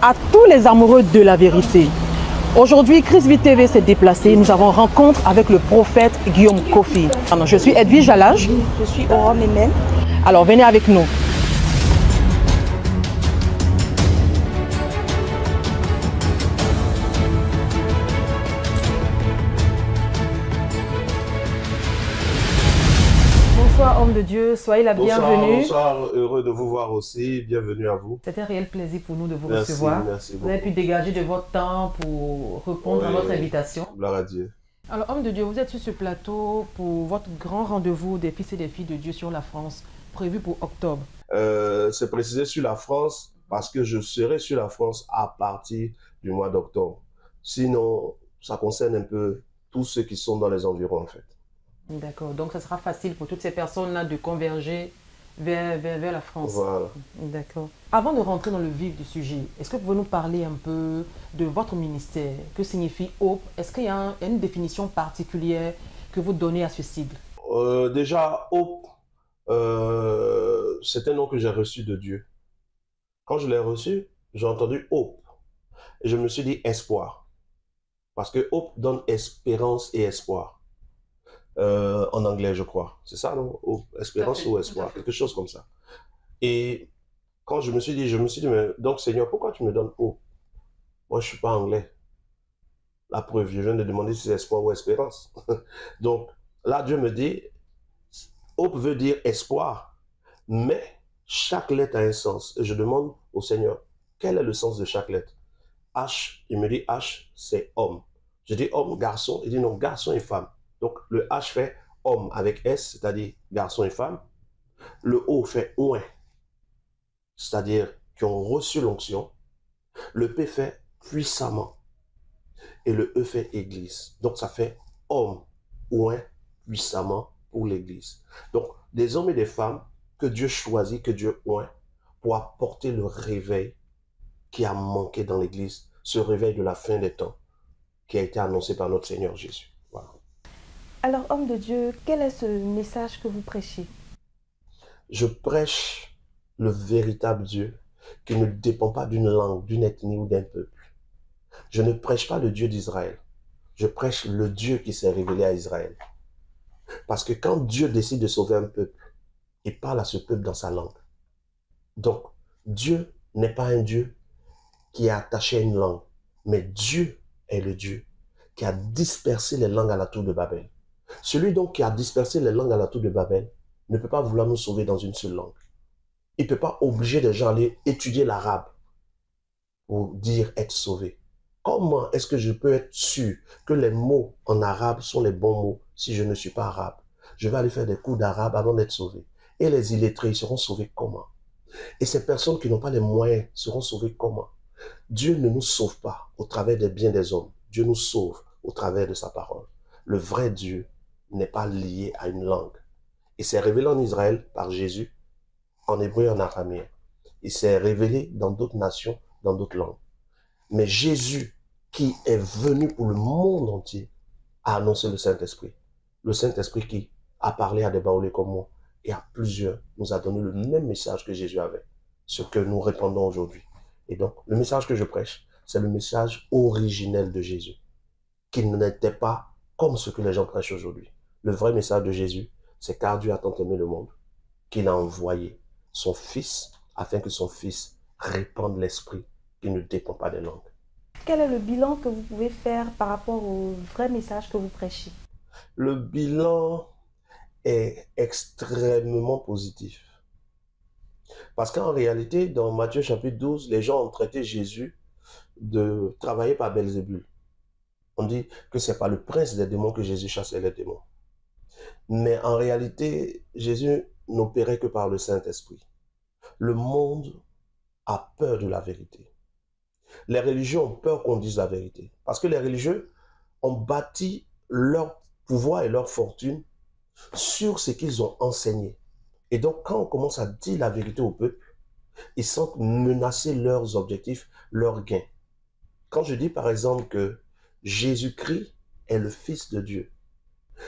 à tous les amoureux de la vérité. Aujourd'hui, Christ TV s'est déplacé. Nous avons rencontre avec le prophète Guillaume Kofi. Je suis Edwige Jalage. Je suis Aurore Memel. Alors, venez avec nous. Bonsoir, homme de Dieu. Soyez la bienvenue. Bonsoir, heureux de vous voir aussi. Bienvenue à vous. C'est un réel plaisir pour nous de vous Merci, recevoir. merci beaucoup. Vous avez pu dégager de votre temps pour répondre à notre invitation. Gloire à Dieu. Alors, homme de Dieu, vous êtes sur ce plateau pour votre grand rendez-vous des fils et des filles de Dieu sur la France, prévu pour octobre. C'est précisé sur la France parce que je serai sur la France à partir du mois d'octobre. Sinon, ça concerne un peu tous ceux qui sont dans les environs en fait. D'accord, donc ça sera facile pour toutes ces personnes-là de converger vers la France. Voilà. D'accord. Avant de rentrer dans le vif du sujet, est-ce que vous pouvez nous parler un peu de votre ministère? Que signifie Hope? Est-ce qu'il y a une définition particulière que vous donnez à ce sigle? Déjà, Hope, c'est un nom que j'ai reçu de Dieu. Quand je l'ai reçu, j'ai entendu Hope. Et je me suis dit espoir. Parce que Hope donne espérance et espoir. En anglais, je crois. C'est ça, non? Espérance ou espoir, quelque chose comme ça. Et quand je me suis dit, mais donc Seigneur, pourquoi tu me donnes Hope? Moi, je ne suis pas anglais. La preuve, je viens de demander si c'est espoir ou espérance. Donc, là, Dieu me dit, Hope veut dire espoir, mais chaque lettre a un sens. Et je demande au Seigneur, quel est le sens de chaque lettre? H, il me dit H, c'est homme. Je dis homme, garçon. Il dit non, garçon et femme. Donc, le H fait homme avec S, c'est-à-dire garçon et femme. Le O fait oin, c'est-à-dire qui ont reçu l'onction. Le P fait puissamment. Et le E fait église. Donc, ça fait homme, oin, puissamment pour l'église. Donc, des hommes et des femmes que Dieu choisit, que Dieu oint, pour apporter le réveil qui a manqué dans l'église, ce réveil de la fin des temps qui a été annoncé par notre Seigneur Jésus. Voilà. Alors, homme de Dieu, quel est ce message que vous prêchez? Je prêche le véritable Dieu qui ne dépend pas d'une langue, d'une ethnie ou d'un peuple. Je ne prêche pas le Dieu d'Israël. Je prêche le Dieu qui s'est révélé à Israël. Parce que quand Dieu décide de sauver un peuple, il parle à ce peuple dans sa langue. Donc, Dieu n'est pas un Dieu qui est attaché à une langue, mais Dieu est le Dieu qui a dispersé les langues à la tour de Babel. Celui donc qui a dispersé les langues à la tour de Babel ne peut pas vouloir nous sauver dans une seule langue. Il ne peut pas obliger les gens à aller étudier l'arabe pour dire être sauvé. Comment est-ce que je peux être sûr que les mots en arabe sont les bons mots si je ne suis pas arabe? Je vais aller faire des cours d'arabe avant d'être sauvé. Et les illettrés seront sauvés comment? Et ces personnes qui n'ont pas les moyens seront sauvées comment? Dieu ne nous sauve pas au travers des biens des hommes. Dieu nous sauve au travers de sa parole. Le vrai Dieu n'est pas lié à une langue. Il s'est révélé en Israël par Jésus, en hébreu et en araméen. Il s'est révélé dans d'autres nations, dans d'autres langues. Mais Jésus, qui est venu pour le monde entier, a annoncé le Saint-Esprit. Le Saint-Esprit qui a parlé à des baoulés comme moi et à plusieurs nous a donné le même message que Jésus avait, ce que nous répandons aujourd'hui. Et donc, le message que je prêche, c'est le message originel de Jésus, qui n'était pas comme ce que les gens prêchent aujourd'hui. Le vrai message de Jésus, c'est car Dieu a tant aimé le monde, qu'il a envoyé son Fils, afin que son Fils répande l'Esprit qui ne dépend pas des langues. Quel est le bilan que vous pouvez faire par rapport au vrai message que vous prêchez? Le bilan est extrêmement positif. Parce qu'en réalité, dans Matthieu chapitre 12, les gens ont traité Jésus de travailler par Belzébul. On dit que ce n'est pas le prince des démons que Jésus chassait les démons. Mais en réalité, Jésus n'opérait que par le Saint-Esprit. Le monde a peur de la vérité. Les religions ont peur qu'on dise la vérité. Parce que les religieux ont bâti leur pouvoir et leur fortune sur ce qu'ils ont enseigné. Et donc, quand on commence à dire la vérité au peuple, ils sentent menacer leurs objectifs, leurs gains. Quand je dis par exemple que Jésus-Christ est le Fils de Dieu,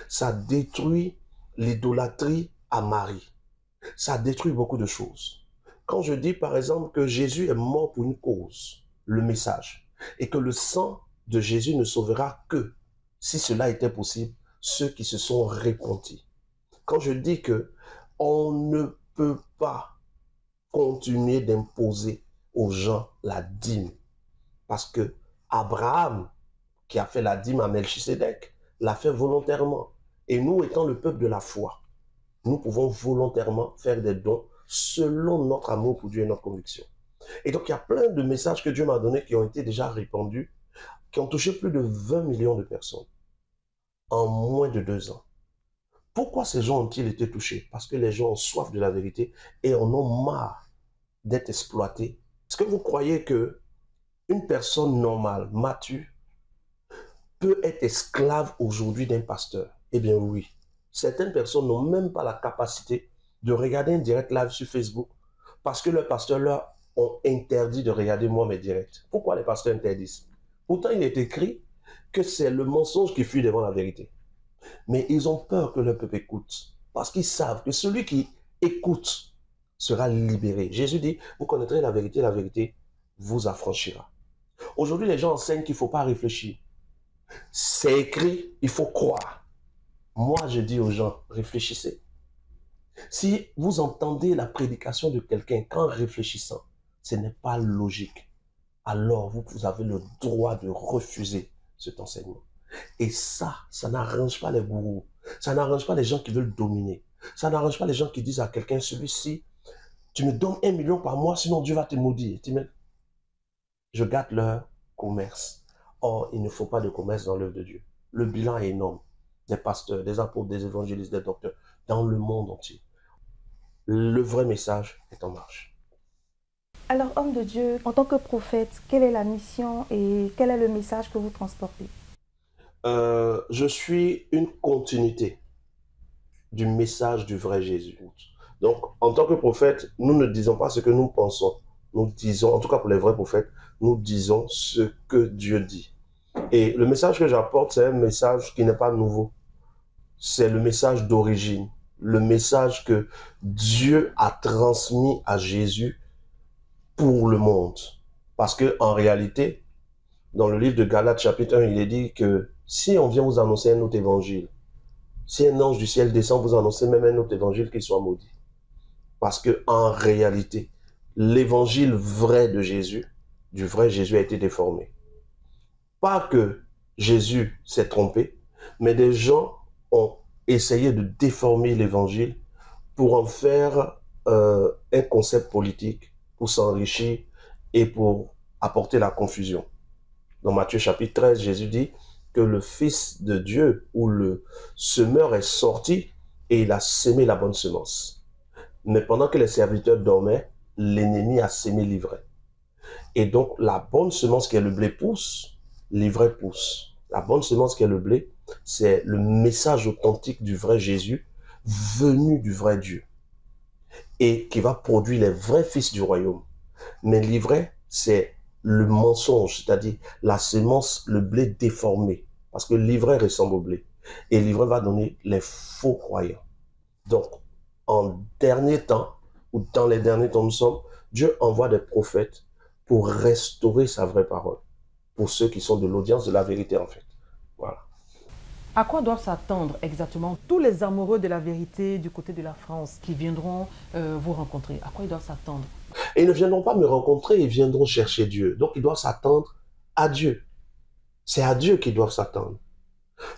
ça détruit l'idolâtrie à Marie. Ça détruit beaucoup de choses. Quand je dis par exemple que Jésus est mort pour une cause, le message. Et que le sang de Jésus ne sauvera que, si cela était possible, ceux qui se sont repentis. Quand je dis que on ne peut pas continuer d'imposer aux gens la dîme, parce que Abraham, qui a fait la dîme à Melchisédek, l'a fait volontairement. Et nous, étant le peuple de la foi, nous pouvons volontairement faire des dons selon notre amour pour Dieu et notre conviction. Et donc, il y a plein de messages que Dieu m'a donnés qui ont été déjà répandus, qui ont touché plus de 20 millions de personnes en moins de 2 ans. Pourquoi ces gens ont-ils été touchés? Parce que les gens ont soif de la vérité et en ont marre d'être exploités. Est-ce que vous croyez que une personne normale, mature, peut être esclave aujourd'hui d'un pasteur? Eh bien oui. Certaines personnes n'ont même pas la capacité de regarder un direct live sur Facebook parce que leurs pasteurs leur ont interdit de regarder moi mes directs. Pourquoi les pasteurs interdisent? Pourtant, il est écrit que c'est le mensonge qui fuit devant la vérité. Mais ils ont peur que leur peuple écoute parce qu'ils savent que celui qui écoute sera libéré. Jésus dit, vous connaîtrez la vérité vous affranchira. Aujourd'hui, les gens enseignent qu'il ne faut pas réfléchir. C'est écrit, il faut croire. Moi, je dis aux gens, réfléchissez. Si vous entendez la prédication de quelqu'un qu'en réfléchissant, ce n'est pas logique, alors vous avez le droit de refuser cet enseignement. Et ça n'arrange pas les gourous. Ça n'arrange pas les gens qui veulent dominer. Ça n'arrange pas les gens qui disent à quelqu'un, celui-ci, tu me donnes 1 million par mois, sinon Dieu va te maudire. Je gâte leur commerce. Or, il ne faut pas de commerce dans l'œuvre de Dieu. Le bilan est énorme. Des pasteurs, des apôtres, des évangélistes, des docteurs, dans le monde entier. Le vrai message est en marche. Alors, homme de Dieu, en tant que prophète, quelle est la mission et quel est le message que vous transportez? Je suis une continuité du message du vrai Jésus. Donc, en tant que prophète, nous ne disons pas ce que nous pensons. Nous disons, en tout cas pour les vrais prophètes, nous disons ce que Dieu dit. Et le message que j'apporte, c'est un message qui n'est pas nouveau. C'est le message d'origine. Le message que Dieu a transmis à Jésus pour le monde. Parce que en réalité, dans le livre de Galates chapitre 1, il est dit que si on vient vous annoncer un autre évangile, si un ange du ciel descend vous annoncer même un autre évangile, qu'il soit maudit. Parce que en réalité, l'évangile vrai de Jésus, du vrai Jésus a été déformé. Pas que Jésus s'est trompé, mais des gens ont essayé de déformer l'évangile pour en faire un concept politique, pour s'enrichir et pour apporter la confusion. Dans Matthieu chapitre 13, Jésus dit que le Fils de Dieu ou le semeur est sorti et il a sémé la bonne semence. Mais pendant que les serviteurs dormaient, l'ennemi a sémé l'ivraie. Et donc la bonne semence qui est le blé pousse, l'ivraie pousse. La bonne semence qui est le blé, c'est le message authentique du vrai Jésus, venu du vrai Dieu, et qui va produire les vrais fils du royaume. Mais l'ivraie, c'est le mensonge, c'est-à-dire la semence, le blé déformé, parce que l'ivraie ressemble au blé. Et l'ivraie va donner les faux croyants. Donc, en dernier temps, ou dans les derniers temps nous sommes, Dieu envoie des prophètes pour restaurer sa vraie parole, pour ceux qui sont de l'audience de la vérité en fait. Voilà. À quoi doivent s'attendre exactement tous les amoureux de la vérité du côté de la France qui viendront vous rencontrer? À quoi ils doivent s'attendre? Et ils ne viendront pas me rencontrer, ils viendront chercher Dieu. Donc ils doivent s'attendre à Dieu. C'est à Dieu qu'ils doivent s'attendre.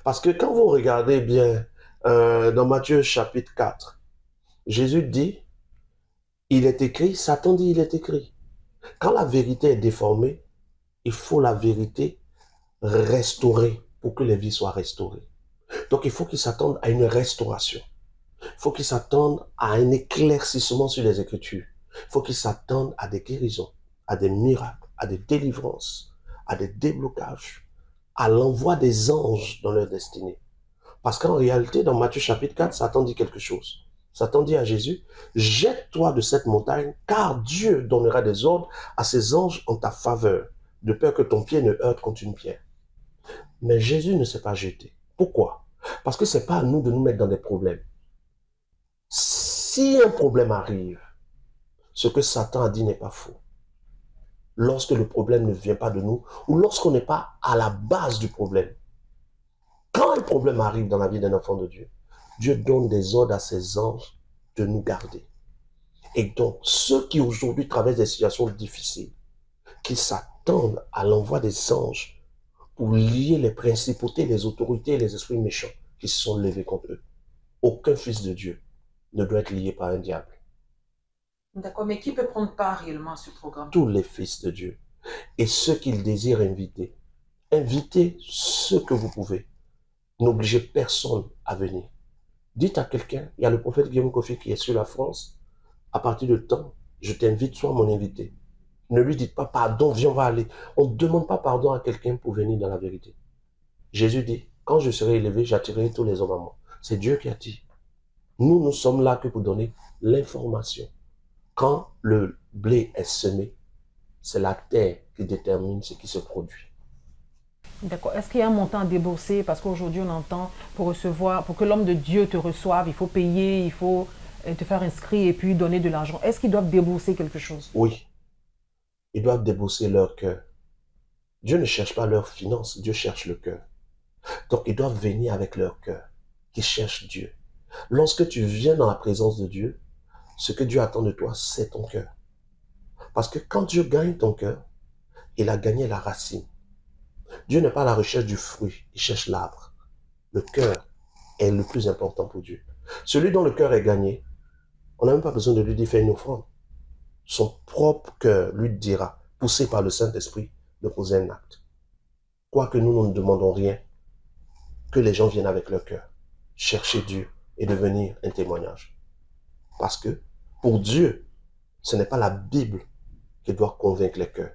Parce que quand vous regardez bien dans Matthieu chapitre 4, Jésus dit, il est écrit, Satan dit, il est écrit. Quand la vérité est déformée, il faut la vérité restaurer pour que les vies soient restaurées. Donc il faut qu'ils s'attendent à une restauration. Il faut qu'ils s'attendent à un éclaircissement sur les Écritures. Il faut qu'ils s'attendent à des guérisons, à des miracles, à des délivrances, à des déblocages, à l'envoi des anges dans leur destinée. Parce qu'en réalité, dans Matthieu chapitre 4, Satan dit quelque chose. Satan dit à Jésus, jette-toi de cette montagne, car Dieu donnera des ordres à ses anges en ta faveur, de peur que ton pied ne heurte contre une pierre. Mais Jésus ne s'est pas jeté. Pourquoi? Parce que ce n'est pas à nous de nous mettre dans des problèmes. Si un problème arrive, ce que Satan a dit n'est pas faux. lorsque le problème ne vient pas de nous ou lorsqu'on n'est pas à la base du problème. Quand un problème arrive dans la vie d'un enfant de Dieu, Dieu donne des ordres à ses anges de nous garder. Et donc, ceux qui aujourd'hui traversent des situations difficiles, qui s'attendent à l'envoi des anges pour lier les principautés, les autorités et les esprits méchants qui se sont levés contre eux. Aucun fils de Dieu ne doit être lié par un diable. D'accord, mais qui peut prendre part réellement à ce programme? Tous les fils de Dieu et ceux qu'ils désirent inviter. Invitez ceux que vous pouvez. N'obligez personne à venir. Dites à quelqu'un, il y a le prophète Guillaume Kofi qui est sur la France. À partir de temps, je t'invite, sois mon invité. Ne lui dites pas, pardon, viens, on va aller. On ne demande pas pardon à quelqu'un pour venir dans la vérité. Jésus dit, quand je serai élevé, j'attirerai tous les hommes à moi. C'est Dieu qui a dit. Nous, nous sommes là que pour donner l'information. Quand le blé est semé, c'est la terre qui détermine ce qui se produit. D'accord. Est-ce qu'il y a un montant à débourser? Parce qu'aujourd'hui, on entend pour recevoir, pour que l'homme de Dieu te reçoive, il faut payer, il faut te faire inscrire et puis donner de l'argent. Est-ce qu'ils doivent débourser quelque chose? Oui, ils doivent débourser leur cœur. Dieu ne cherche pas leurs finances, Dieu cherche le cœur. Donc, ils doivent venir avec leur cœur, qui cherche Dieu. Lorsque tu viens dans la présence de Dieu, ce que Dieu attend de toi, c'est ton cœur. Parce que quand Dieu gagne ton cœur, il a gagné la racine. Dieu n'est pas à la recherche du fruit, il cherche l'arbre. Le cœur est le plus important pour Dieu. Celui dont le cœur est gagné, on n'a même pas besoin de lui dire fais une offrande. Son propre cœur lui dira, poussé par le Saint-Esprit, de poser un acte. Quoique nous ne demandons rien, que les gens viennent avec leur cœur, chercher Dieu et devenir un témoignage. Parce que pour Dieu, ce n'est pas la Bible qui doit convaincre les cœurs.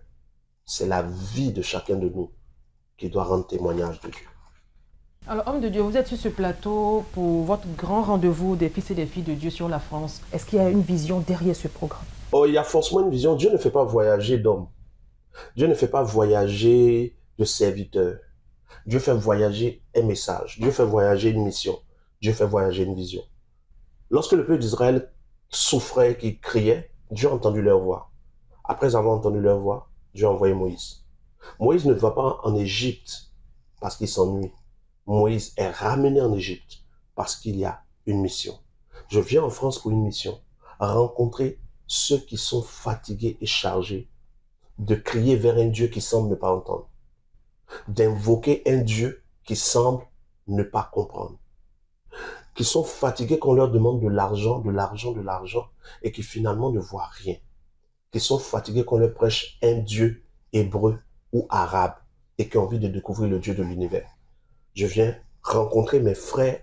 C'est la vie de chacun de nous qui doit rendre témoignage de Dieu. Alors, homme de Dieu, vous êtes sur ce plateau pour votre grand rendez-vous des fils et des filles de Dieu sur la France. Est-ce qu'il y a une vision derrière ce programme? Oh, il y a forcément une vision. Dieu ne fait pas voyager d'hommes. Dieu ne fait pas voyager de serviteurs. Dieu fait voyager un message. Dieu fait voyager une mission. Dieu fait voyager une vision. Lorsque le peuple d'Israël souffrait, qui criait, Dieu a entendu leur voix. Après avoir entendu leur voix, Dieu a envoyé Moïse. Moïse ne va pas en Égypte parce qu'il s'ennuie. Moïse est ramené en Égypte parce qu'il y a une mission. Je viens en France pour une mission. Rencontrer ceux qui sont fatigués et chargés de crier vers un Dieu qui semble ne pas entendre. D'invoquer un Dieu qui semble ne pas comprendre. Qui sont fatigués qu'on leur demande de l'argent, de l'argent, de l'argent et qui finalement ne voient rien. Qui sont fatigués qu'on leur prêche un Dieu hébreu ou arabe et qui ont envie de découvrir le Dieu de l'univers. Je viens rencontrer mes frères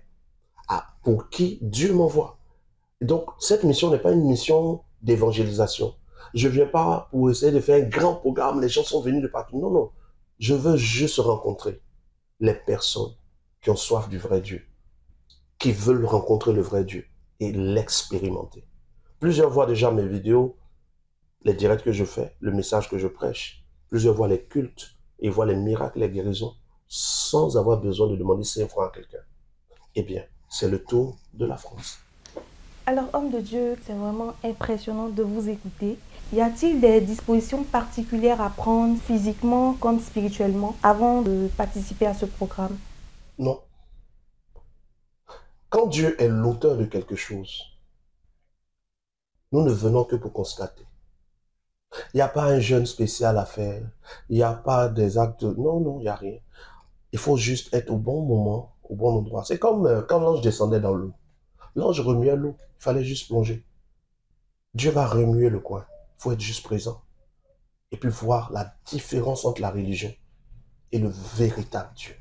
pour qui Dieu m'envoie. Donc, cette mission n'est pas une mission d'évangélisation. Je ne viens pas pour essayer de faire un grand programme, les gens sont venus de partout. Non, non. Je veux juste rencontrer les personnes qui ont soif du vrai Dieu, qui veulent rencontrer le vrai Dieu et l'expérimenter. Plusieurs voient déjà mes vidéos, les directs que je fais, le message que je prêche. Plusieurs voient les cultes et voient les miracles, les guérisons, sans avoir besoin de demander 5 francs à quelqu'un. Eh bien, c'est le tour de la France. Alors, homme de Dieu, c'est vraiment impressionnant de vous écouter. Y a-t-il des dispositions particulières à prendre physiquement comme spirituellement avant de participer à ce programme? Non. Quand Dieu est l'auteur de quelque chose, nous ne venons que pour constater. Il n'y a pas un jeûne spécial à faire. Il n'y a pas des actes. Non, non, il n'y a rien. Il faut juste être au bon moment, au bon endroit. C'est comme quand l'ange descendait dans l'eau. L'ange remuait l'eau. Il fallait juste plonger. Dieu va remuer le coin. Il faut être juste présent. Et puis voir la différence entre la religion et le véritable Dieu.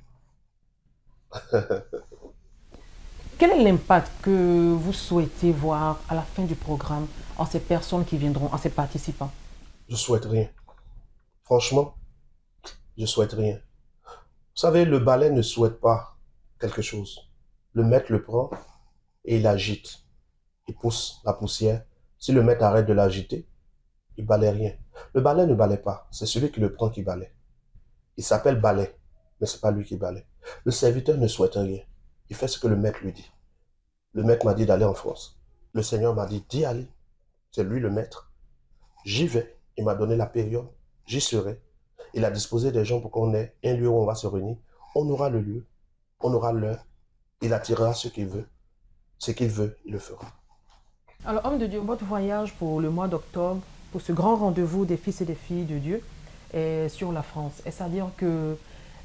Quel est l'impact que vous souhaitez voir à la fin du programme en ces personnes qui viendront, en ces participants? Je souhaite rien. Franchement, je souhaite rien. Vous savez, le balai ne souhaite pas quelque chose. Le maître le prend et il agite. Il pousse la poussière. Si le maître arrête de l'agiter, il balaie rien. Le balai ne balaie pas. C'est celui qui le prend qui balaie. Il s'appelle balai, mais c'est pas lui qui balaie. Le serviteur ne souhaite rien. Il fait ce que le maître lui dit. Le maître m'a dit d'aller en France. Le Seigneur m'a dit d'y aller. C'est lui le maître. J'y vais. Il m'a donné la période. j'y serai. Il a disposé des gens pour qu'on ait un lieu où on va se réunir. On aura le lieu, on aura l'heure. Il attirera ce qu'il veut. Ce qu'il veut, il le fera. Alors, homme de Dieu, votre voyage pour le mois d'octobre, pour ce grand rendez-vous des fils et des filles de Dieu, est sur la France. Est-ce à dire que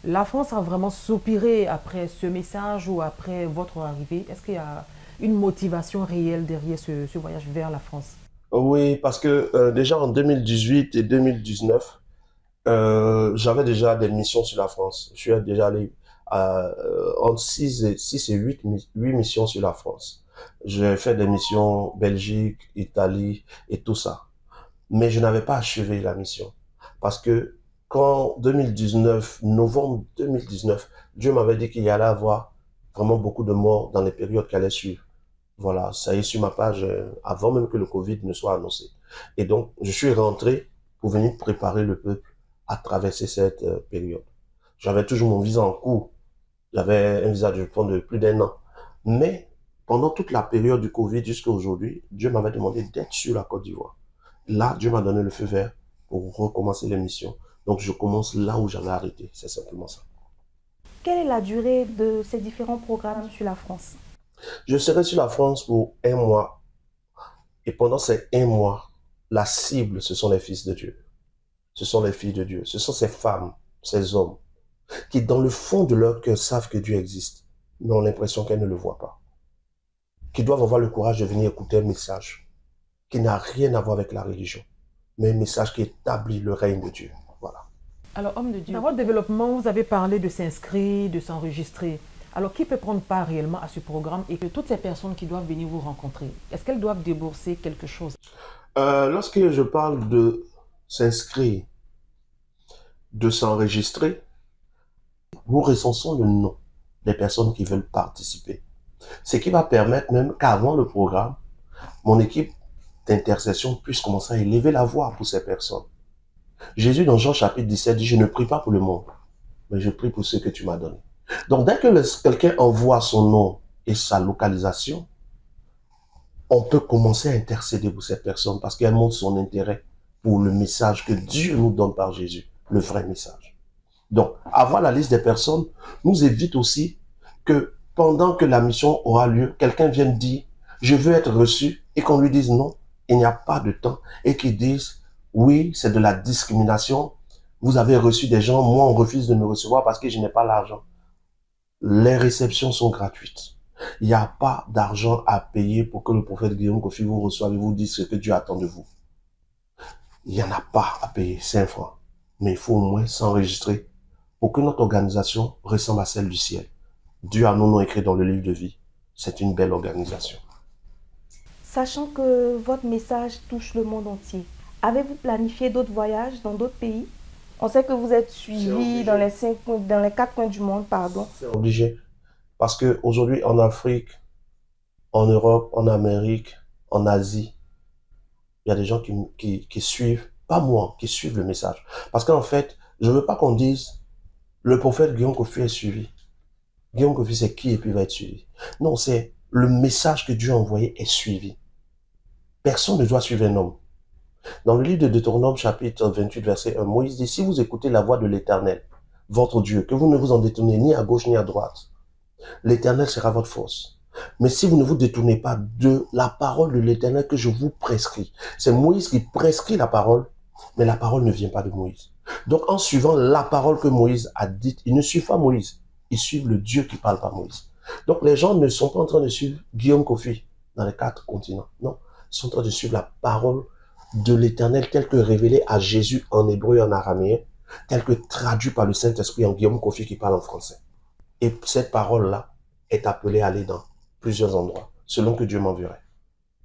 la France a vraiment soupiré après ce message ou après votre arrivée? Est-ce qu'il y a une motivation réelle derrière ce voyage vers la France? Oui, parce que déjà en 2018 et 2019, j'avais déjà des missions sur la France. Je suis déjà allé entre 6 et 8 missions sur la France. J'ai fait des missions Belgique, Italie et tout ça. Mais je n'avais pas achevé la mission. Parce que quand 2019, novembre 2019, Dieu m'avait dit qu'il y allait avoir vraiment beaucoup de morts dans les périodes qui allaient suivre. Voilà, ça est sur ma page avant même que le Covid ne soit annoncé. Et donc, je suis rentré pour venir préparer le peuple à traverser cette période. J'avais toujours mon visa en cours. J'avais un visa, je pense, de plus d'un an. Mais pendant toute la période du Covid jusqu'à aujourd'hui, Dieu m'avait demandé d'être sur la Côte d'Ivoire. Là, Dieu m'a donné le feu vert pour recommencer l'émission. Donc, je commence là où j'avais arrêté. C'est simplement ça. Quelle est la durée de ces différents programmes sur la France? Je serai sur la France pour un mois. Et pendant ces un mois, la cible, ce sont les fils de Dieu. Ce sont les filles de Dieu. Ce sont ces femmes, ces hommes, qui dans le fond de leur cœur savent que Dieu existe, mais ont l'impression qu'elles ne le voient pas. Qui doivent avoir le courage de venir écouter un message qui n'a rien à voir avec la religion, mais un message qui établit le règne de Dieu. Voilà. Alors, homme de Dieu, dans votre développement, vous avez parlé de s'inscrire, de s'enregistrer. Alors, qui peut prendre part réellement à ce programme et que toutes ces personnes qui doivent venir vous rencontrer, est-ce qu'elles doivent débourser quelque chose? Lorsque je parle de s'inscrire, de s'enregistrer, nous recensons le nom des personnes qui veulent participer. Ce qui va permettre même qu'avant le programme, mon équipe d'intercession puisse commencer à élever la voix pour ces personnes. Jésus, dans Jean chapitre 17, dit, je ne prie pas pour le monde, mais je prie pour ceux que tu m'as donnés. Donc, dès que quelqu'un envoie son nom et sa localisation, on peut commencer à intercéder pour cette personne parce qu'elle montre son intérêt pour le message que Dieu nous donne par Jésus, le vrai message. Donc, avoir la liste des personnes nous évite aussi que pendant que la mission aura lieu, quelqu'un vienne dire, je veux être reçu, et qu'on lui dise non, il n'y a pas de temps, et qu'ils disent, oui, c'est de la discrimination, vous avez reçu des gens, moi on refuse de me recevoir parce que je n'ai pas l'argent. Les réceptions sont gratuites. Il n'y a pas d'argent à payer pour que le prophète Guillaume Kofi vous reçoive et vous dise ce que Dieu attend de vous. Il n'y en a pas à payer 5 francs. Mais il faut au moins s'enregistrer pour que notre organisation ressemble à celle du ciel. Dieu a nos noms écrits dans le livre de vie. C'est une belle organisation. Sachant que votre message touche le monde entier, avez-vous planifié d'autres voyages dans d'autres pays? On sait que vous êtes suivi dans les 4 coins du monde, pardon. C'est obligé. Parce qu'aujourd'hui, en Afrique, en Europe, en Amérique, en Asie, il y a des gens qui suivent, pas moi, qui suivent le message. Parce qu'en fait, je ne veux pas qu'on dise, le prophète Guillaume Kofi est suivi. Guillaume Kofi, c'est qui et puis va être suivi. Non, c'est le message que Dieu a envoyé est suivi. Personne ne doit suivre un homme. Dans le livre de Deutéronome, chapitre 28, verset 1, Moïse dit, si vous écoutez la voix de l'Éternel, votre Dieu, que vous ne vous en détournez ni à gauche ni à droite, l'Éternel sera votre force. Mais si vous ne vous détournez pas de la parole de l'Éternel que je vous prescris, c'est Moïse qui prescrit la parole, mais la parole ne vient pas de Moïse. Donc en suivant la parole que Moïse a dite, ils ne suivent pas Moïse, ils suivent le Dieu qui parle par Moïse. Donc les gens ne sont pas en train de suivre Guillaume Kofi dans les 4 continents. Non, ils sont en train de suivre la parole de l'Éternel telle que révélée à Jésus en hébreu et en araméen, telle que traduite par le Saint-Esprit en Guillaume Kofi qui parle en français. Et cette parole-là est appelée à aller dans plusieurs endroits, selon que Dieu m'enverrait.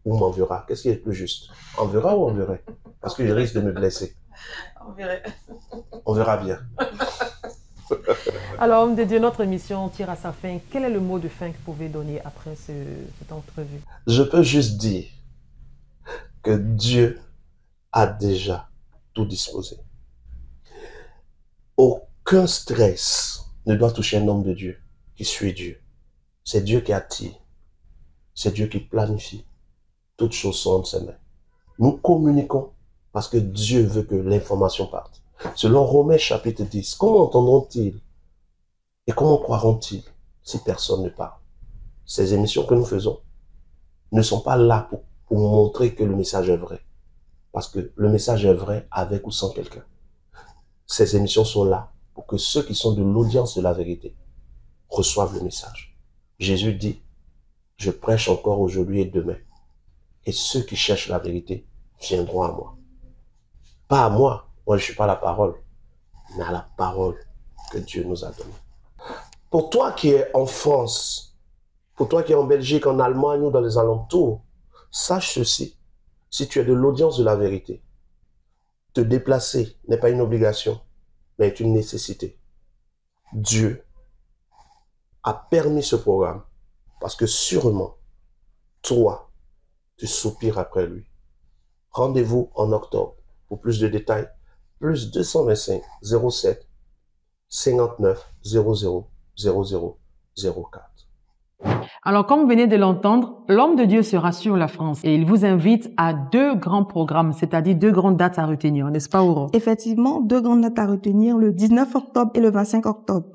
Ou m'enverra. Qu'est-ce qui est le plus juste? Enverra ou enverrait? Parce que je risque de me blesser. On verra bien. Alors, homme de Dieu, notre émission tire à sa fin. Quel est le mot de fin que vous pouvez donner après cette entrevue? Je peux juste dire que Dieu a déjà tout disposé. Aucun stress ne doit toucher un homme de Dieu qui suit Dieu. C'est Dieu qui attire. C'est Dieu qui planifie. Toutes choses sont entre ses mains. Nous communiquons parce que Dieu veut que l'information parte. Selon Romains chapitre 10, comment entendront-ils et comment croiront-ils si personne ne parle? Ces émissions que nous faisons ne sont pas là pour montrer que le message est vrai. Parce que le message est vrai avec ou sans quelqu'un. Ces émissions sont là pour que ceux qui sont de l'audience de la vérité reçoivent le message. Jésus dit, je prêche encore aujourd'hui et demain. Et ceux qui cherchent la vérité viendront à moi. Pas à moi, moi je ne suis pas la parole, mais à la parole que Dieu nous a donnée. Pour toi qui es en France, pour toi qui es en Belgique, en Allemagne ou dans les alentours, sache ceci, si tu es de l'audience de la vérité, te déplacer n'est pas une obligation, mais est une nécessité. Dieu a permis ce programme parce que sûrement, toi, tu soupires après lui. Rendez-vous en octobre pour plus de détails. Plus 225 07 59 00 00 04. Alors, comme vous venez de l'entendre, l'homme de Dieu sera sur la France et il vous invite à 2 grands programmes, c'est-à-dire 2 grandes dates à retenir, n'est-ce pas, Aurore? Effectivement, 2 grandes dates à retenir, le 19 octobre et le 25 octobre.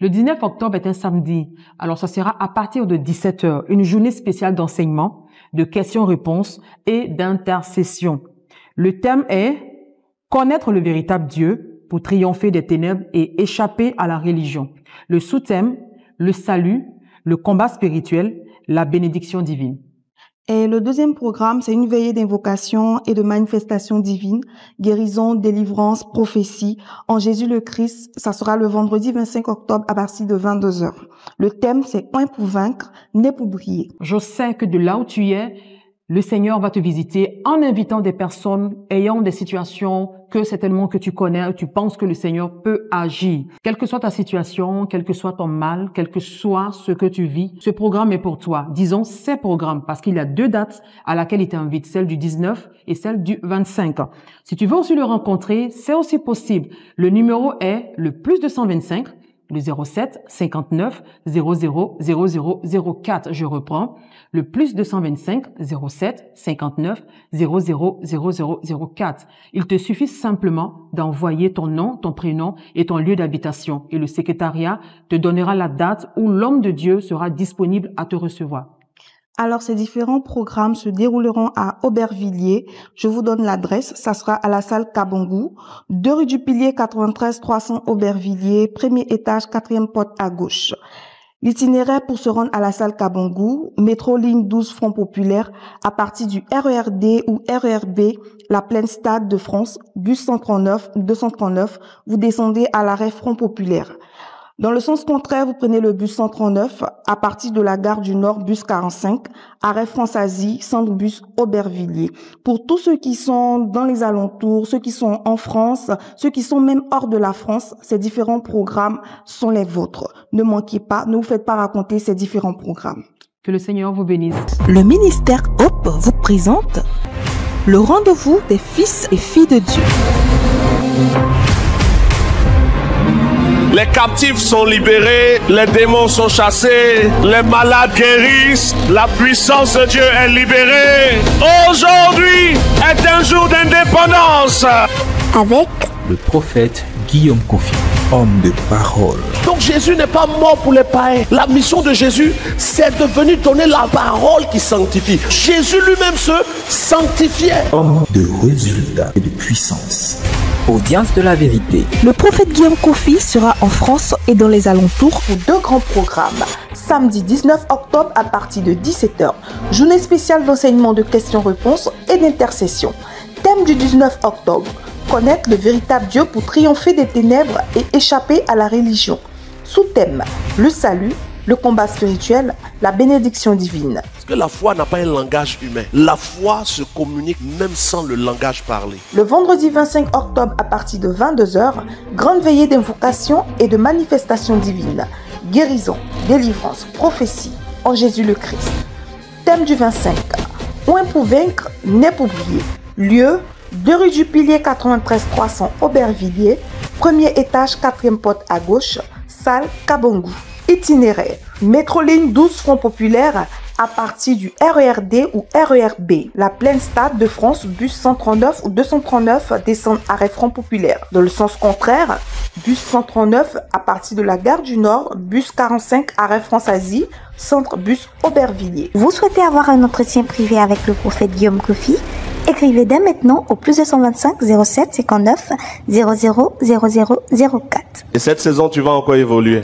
Le 19 octobre est un samedi. Alors, ça sera à partir de 17 h, une journée spéciale d'enseignement, de questions-réponses et d'intercession. Le thème est « Connaître le véritable Dieu pour triompher des ténèbres et échapper à la religion ». Le sous-thème « Le salut ». Le combat spirituel, la bénédiction divine. Et le deuxième programme, c'est une veillée d'invocation et de manifestation divine, guérison, délivrance, prophétie en Jésus le Christ. Ça sera le vendredi 25 octobre à partir de 22 h. Le thème, c'est « Un pour vaincre, né pour briller ». Je sais que de là où tu es, le Seigneur va te visiter en invitant des personnes ayant des situations que certainement que tu connais, tu penses que le Seigneur peut agir. Quelle que soit ta situation, quel que soit ton mal, quel que soit ce que tu vis, ce programme est pour toi. Disons ces programmes parce qu'il y a 2 dates à laquelle il t'invite, celle du 19 et celle du 25. Si tu veux aussi le rencontrer, c'est aussi possible. Le numéro est le plus 225, le 07 59 00 00 04. Je reprends. Le plus 225 07 59 00 00 04. Il te suffit simplement d'envoyer ton nom, ton prénom et ton lieu d'habitation et le secrétariat te donnera la date où l'homme de Dieu sera disponible à te recevoir. Alors, ces différents programmes se dérouleront à Aubervilliers. Je vous donne l'adresse. Ça sera à la salle Kabongou, 2 rue du Pilier 93 300 Aubervilliers, premier étage, 4e porte à gauche. L'itinéraire pour se rendre à la salle Kabongou, métro ligne 12 Front Populaire, à partir du RERD ou RERB, la Plaine Stade de France, bus 239, vous descendez à l'arrêt Front Populaire. Dans le sens contraire, vous prenez le bus 139 à partir de la gare du Nord, bus 45, arrêt France-Asie, centre bus Aubervilliers. Pour tous ceux qui sont dans les alentours, ceux qui sont en France, ceux qui sont même hors de la France, ces différents programmes sont les vôtres. Ne manquez pas, ne vous faites pas raconter ces différents programmes. Que le Seigneur vous bénisse. Le ministère Hope vous présente le rendez-vous des fils et filles de Dieu. Les captifs sont libérés, les démons sont chassés, les malades guérissent, la puissance de Dieu est libérée. Aujourd'hui est un jour d'indépendance. Avec le prophète Guillaume Kofi, homme de parole. Donc Jésus n'est pas mort pour les païens. La mission de Jésus, c'est de venir donner la parole qui sanctifie. Jésus lui-même se sanctifiait. Homme de résultats et de puissance. Audience de la vérité. Le prophète Guillaume Kofi sera en France et dans les alentours pour 2 grands programmes. Samedi 19 octobre à partir de 17 h. Journée spéciale d'enseignement de questions-réponses et d'intercession. Thème du 19 octobre. Connaître le véritable Dieu pour triompher des ténèbres et échapper à la religion. Sous-thème, le salut, le combat spirituel, la bénédiction divine. Parce que la foi n'a pas un langage humain. La foi se communique même sans le langage parlé. Le vendredi 25 octobre à partir de 22 h, grande veillée d'invocation et de manifestation divine. Guérison, délivrance, prophétie en Jésus le Christ. Thème du 25, un pour vaincre, né pour briller. Lieu, 2 rue du Pilier 93 300 Aubervilliers, premier étage, 4e porte à gauche, salle Kabongou. Itinéraire, métro ligne 12 Front Populaire, à partir du RERD ou RERB. La Plaine Stade de France, bus 139 ou 239 descendent arrêt Front Populaire. Dans le sens contraire, bus 139 à partir de la gare du Nord, bus 45 arrêt France-Asie, centre bus Aubervilliers. Vous souhaitez avoir un entretien privé avec le prophète Guillaume Kofi? Écrivez dès maintenant au +225 07 59 00 00 04. Et cette saison, tu vas encore évoluer.